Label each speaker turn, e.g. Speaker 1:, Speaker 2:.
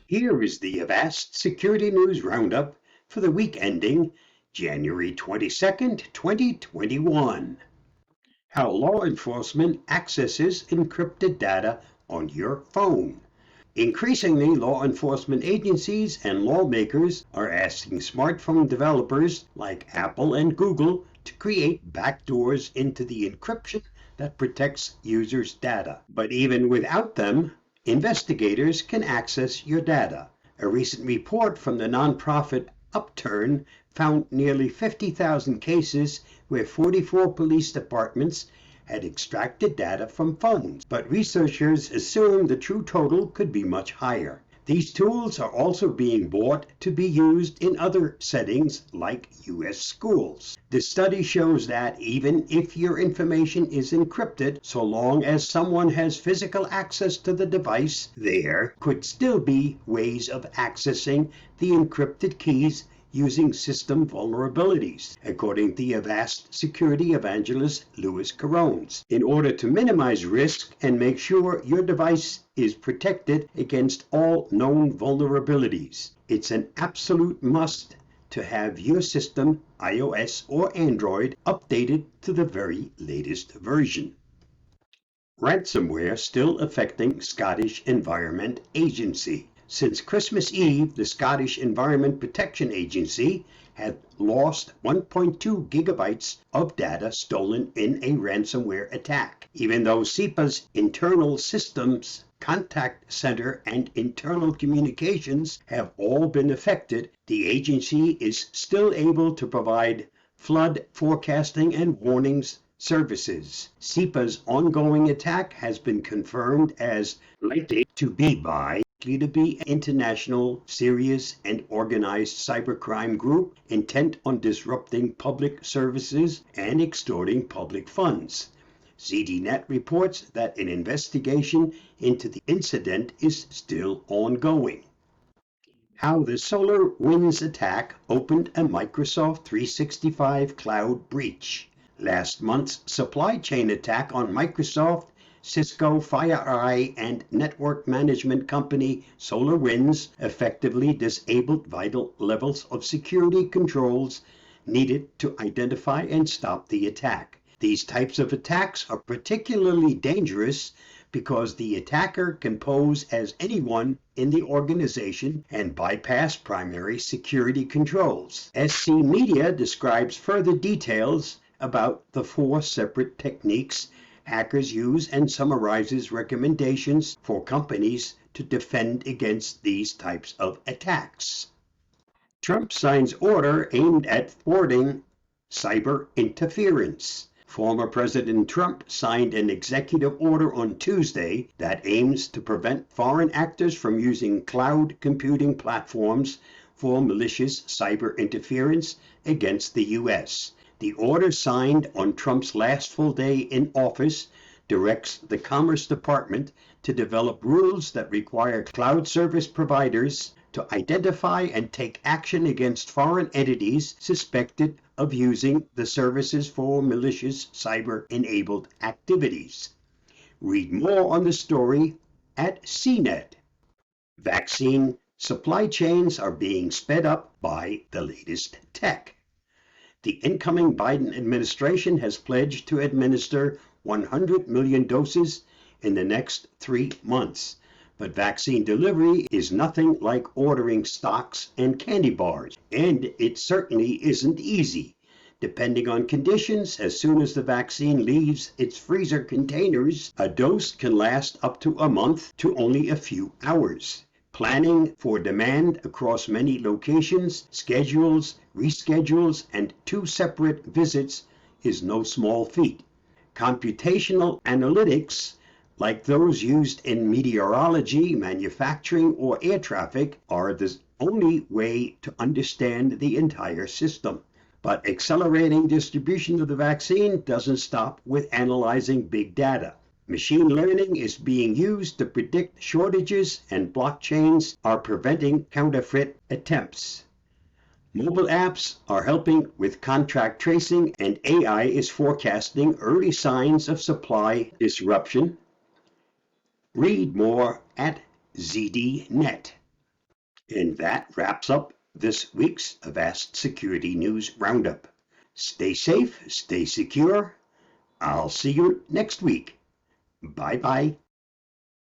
Speaker 1: Here is the Avast Security News Roundup for the week ending January 22nd, 2021. How law enforcement accesses encrypted data on your phone. Increasingly, law enforcement agencies and lawmakers are asking smartphone developers like Apple and Google to create backdoors into the encryption that protects users' data. But even without them, investigators can access your data. A recent report from the nonprofit Upturn found nearly 50,000 cases where 44 police departments had extracted data from phones, but researchers assume the true total could be much higher. These tools are also being bought to be used in other settings like U.S. schools. The study shows that even if your information is encrypted, so long as someone has physical access to the device, there could still be ways of accessing the encrypted keys using system vulnerabilities, according to the Avast security evangelist Louis Carones. In order to minimize risk and make sure your device is protected against all known vulnerabilities, it's an absolute must to have your system, iOS or Android, updated to the very latest version. Ransomware still affecting Scottish Environment Agency. Since Christmas Eve, the Scottish Environment Protection Agency had lost 1.2 gigabytes of data stolen in a ransomware attack. Even though SEPA's internal systems, contact center, and internal communications have all been affected, the agency is still able to provide flood forecasting and warnings services. SEPA's ongoing attack has been confirmed as likely to be international, serious, and organized cybercrime group intent on disrupting public services and extorting public funds. ZDNet reports that an investigation into the incident is still ongoing. How the SolarWinds attack opened a Microsoft 365 cloud breach. Last month's supply chain attack on Microsoft, Cisco, FireEye, and network management company SolarWinds effectively disabled vital levels of security controls needed to identify and stop the attack. These types of attacks are particularly dangerous because the attacker can pose as anyone in the organization and bypass primary security controls. SC Media describes further details about the 4 separate techniques hackers use and summarizes recommendations for companies to defend against these types of attacks. Trump signs order aimed at thwarting cyber interference. Former President Trump signed an executive order on Tuesday that aims to prevent foreign actors from using cloud computing platforms for malicious cyber interference against the U.S. The order, signed on Trump's last full day in office, directs the Commerce Department to develop rules that require cloud service providers to identify and take action against foreign entities suspected of using the services for malicious cyber-enabled activities. Read more on the story at CNET. Vaccine supply chains are being sped up by the latest tech. The incoming Biden administration has pledged to administer 100 million doses in the next 3 months. But vaccine delivery is nothing like ordering stocks and candy bars, and it certainly isn't easy. Depending on conditions, as soon as the vaccine leaves its freezer containers, a dose can last up to a month to only a few hours. Planning for demand across many locations, schedules, reschedules, and 2 separate visits is no small feat. Computational analytics, like those used in meteorology, manufacturing, or air traffic, are the only way to understand the entire system. But accelerating distribution of the vaccine doesn't stop with analyzing big data. Machine learning is being used to predict shortages, and blockchains are preventing counterfeit attempts. Mobile apps are helping with contract tracing, and AI is forecasting early signs of supply disruption. Read more at ZDNet. And that wraps up this week's Avast Security News Roundup. Stay safe, stay secure. I'll see you next week. Bye-bye.